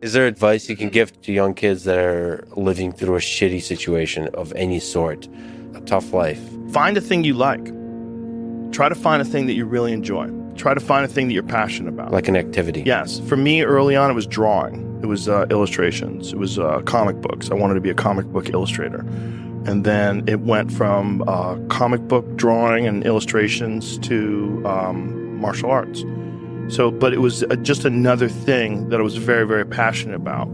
Is there advice you can give to young kids that are living through a shitty situation of any sort, a tough life? Find a thing you like. Try to find a thing that you really enjoy. Try to find a thing that you're passionate about. Like an activity? Yes. For me, early on, it was drawing. It was illustrations. It was comic books. I wanted to be a comic book illustrator. And then it went from comic book drawing and illustrations to martial arts. So, but it was just another thing that I was very, very passionate about.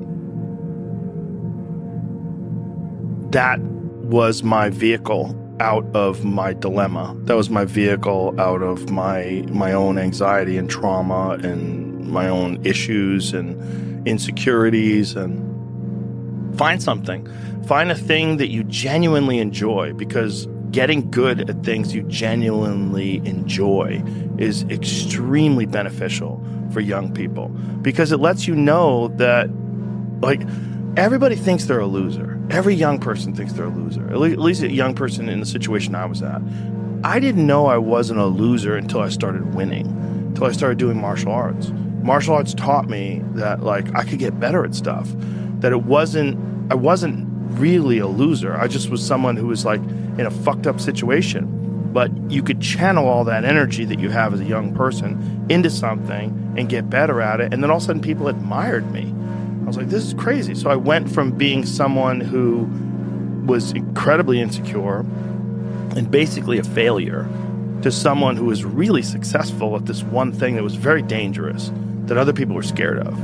That was my vehicle out of my dilemma. That was my vehicle out of my own anxiety and trauma and my own issues and insecurities. And find something. Find a thing that you genuinely enjoy, because getting good at things you genuinely enjoy is extremely beneficial for young people, because it lets you know that, like, everybody thinks they're a loser. Every young person thinks they're a loser, at least a young person in the situation I was at. I didn't know I wasn't a loser until I started winning, until I started doing martial arts. Martial arts taught me that, like, I could get better at stuff, that I wasn't really a loser. I just was someone who was, like, in a fucked up situation. But you could channel all that energy that you have as a young person into something and get better at it. And then all of a sudden people admired me. I was like, this is crazy. So I went from being someone who was incredibly insecure and basically a failure to someone who was really successful at this one thing that was very dangerous, that other people were scared of.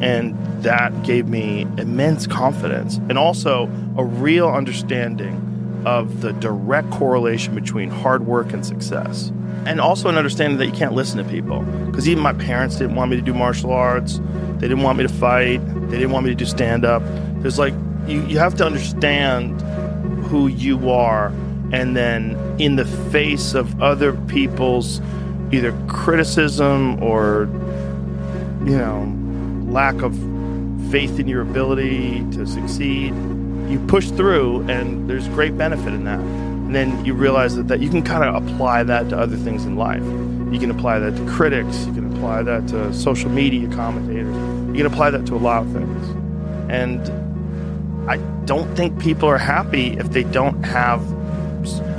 And that gave me immense confidence and also a real understanding of the direct correlation between hard work and success. And also an understanding that you can't listen to people. Because even my parents didn't want me to do martial arts. They didn't want me to fight. They didn't want me to do stand-up. There's, like, you have to understand who you are, and then in the face of other people's either criticism or, you know, lack of faith in your ability to succeed, you push through, and there's great benefit in that. And then you realize that you can kind of apply that to other things in life. You can apply that to critics. You can apply that to social media commentators. You can apply that to a lot of things. And I don't think people are happy if they don't have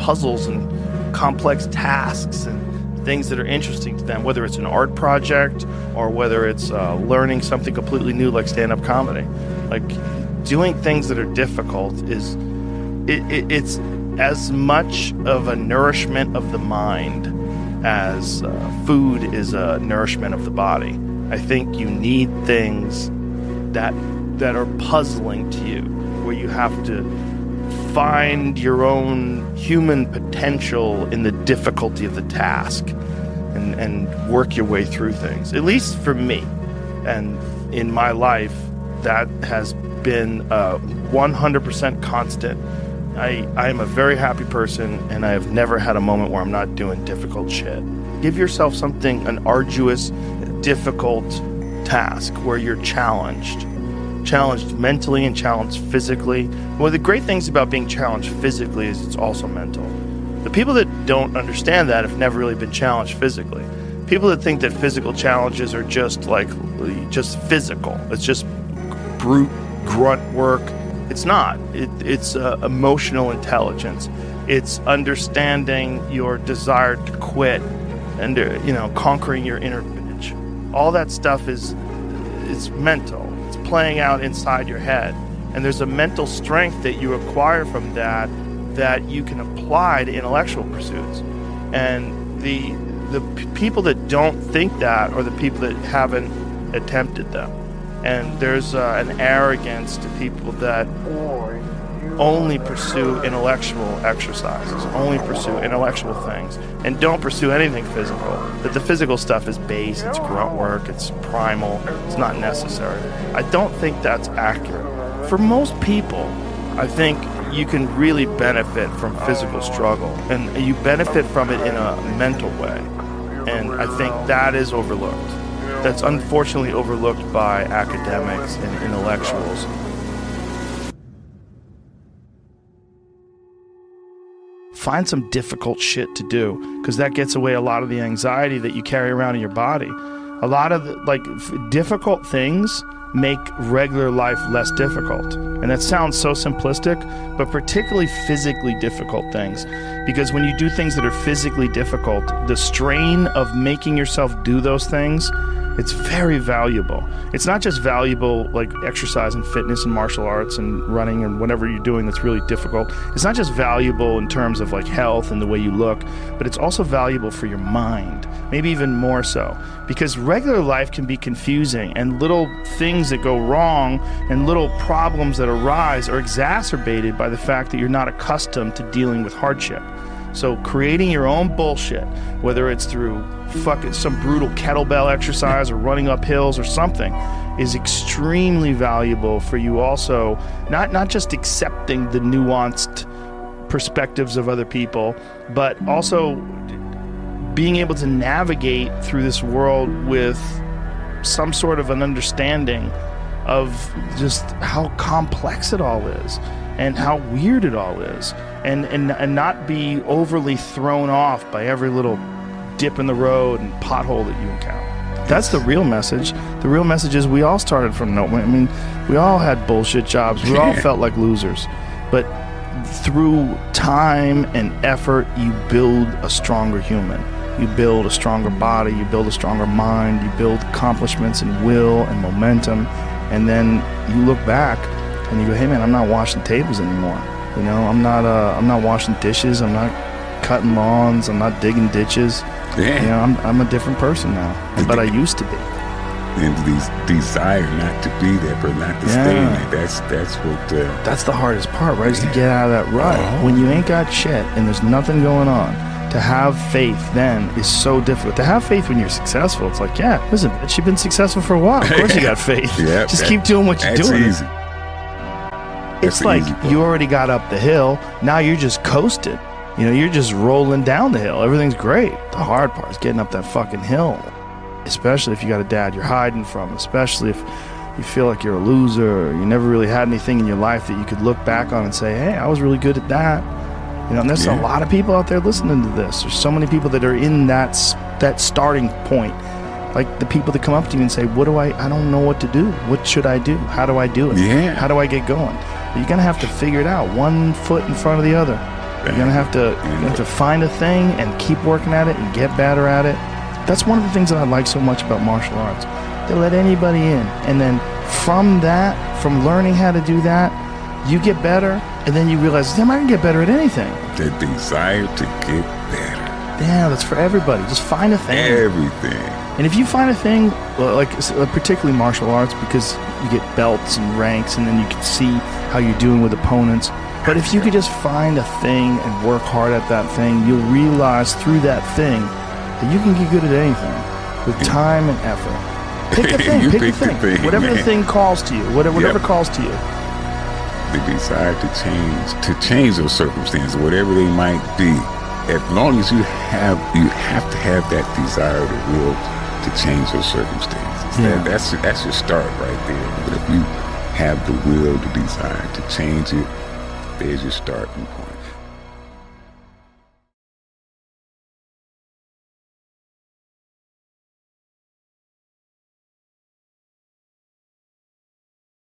puzzles and complex tasks and things that are interesting to them, whether it's an art project or whether it's learning something completely new like stand-up comedy. Like, doing things that are difficult is it's as much of a nourishment of the mind as food is a nourishment of the body. I think you need things that are puzzling to you, where you have to find your own human potential in the difficulty of the task and work your way through things. At least for me, and in my life, that has been 100% constant. I am a very happy person, and I have never had a moment where I'm not doing difficult shit. Give yourself something, an arduous, difficult task where you're challenged mentally and challenged physically. One of the great things about being challenged physically is it's also mental. The people that don't understand that have never really been challenged physically. People that think that physical challenges are just physical. It's just brute grunt work. It's not. It's emotional intelligence. It's understanding your desire to quit and conquering your inner bitch. All that stuff is mental. It's playing out inside your head, and there's a mental strength that you acquire from that you can apply to intellectual pursuits. And the people that don't think that are the people that haven't attempted them. And there's an arrogance to people that only pursue intellectual exercises, only pursue intellectual things, and don't pursue anything physical. That the physical stuff is base, it's grunt work, it's primal, it's not necessary. I don't think that's accurate. For most people, I think you can really benefit from physical struggle, and you benefit from it in a mental way. And I think that is overlooked. That's unfortunately overlooked by academics and intellectuals. Find some difficult shit to do, because that gets away a lot of the anxiety that you carry around in your body. A lot of difficult things make regular life less difficult. And that sounds so simplistic, but particularly physically difficult things. Because when you do things that are physically difficult, the strain of making yourself do those things, it's very valuable. It's not just valuable like exercise and fitness and martial arts and running and whatever you're doing that's really difficult. It's not just valuable in terms of like health and the way you look, but it's also valuable for your mind, maybe even more so. Because regular life can be confusing, and little things that go wrong and little problems that arise are exacerbated by the fact that you're not accustomed to dealing with hardship. So creating your own bullshit, whether it's through fucking some brutal kettlebell exercise or running up hills or something, is extremely valuable for you also, not just accepting the nuanced perspectives of other people, but also being able to navigate through this world with some sort of an understanding of just how complex it all is and how weird it all is, and not be overly thrown off by every little dip in the road and pothole that you encounter. That's the real message. The real message is we all started from nowhere. I mean, we all had bullshit jobs. We all felt like losers. But through time and effort, you build a stronger human. You build a stronger body. You build a stronger mind. You build accomplishments and will and momentum. And then you look back and you go, hey man, I'm not washing tables anymore. You know, I'm not washing dishes. I'm not cutting lawns. I'm not digging ditches. Yeah. You know, I'm a different person now, but I used to be. And these desire not to be there, but not to stay in it. That's what. That's the hardest part, right? Is to get out of that rut. When you ain't got shit and there's nothing going on, to have faith then is so difficult. To have faith when you're successful, it's like, yeah, listen, bitch, you've been successful for a while. Of course you got faith. Just keep doing what you're doing. That's easy. It's like you already got up the hill. Now you're just coasting. You know, you're just rolling down the hill. Everything's great. The hard part is getting up that fucking hill. Especially if you got a dad you're hiding from. Especially if you feel like you're a loser. Or you never really had anything in your life that you could look back on and say, hey, I was really good at that. You know, and there's a lot of people out there listening to this. There's so many people that are in that starting point. Like the people that come up to you and say, I don't know what to do. What should I do? How do I do it? Yeah. How do I get going? But you're going to have to figure it out, one foot in front of the other. You're going to have to find a thing and keep working at it and get better at it. That's one of the things that I like so much about martial arts. They let anybody in. And then from learning how to do that, you get better, and then you realize, damn, I can get better at anything. The desire to get better. Yeah, that's for everybody. Just find a thing. Everything. And if you find a thing, like particularly martial arts, because you get belts and ranks, and then you can see how you're doing with opponents. But if you could just find a thing and work hard at that thing, you'll realize through that thing that you can get good at anything with time and effort. Pick a thing. Pick a thing. Whatever the thing calls to you. Whatever calls to you. The desire to change those circumstances, whatever they might be. As long as you have to have that desire, the will to change those circumstances. Yeah. That's your start right there. But if you have the will, the desire to change it, there's your starting point.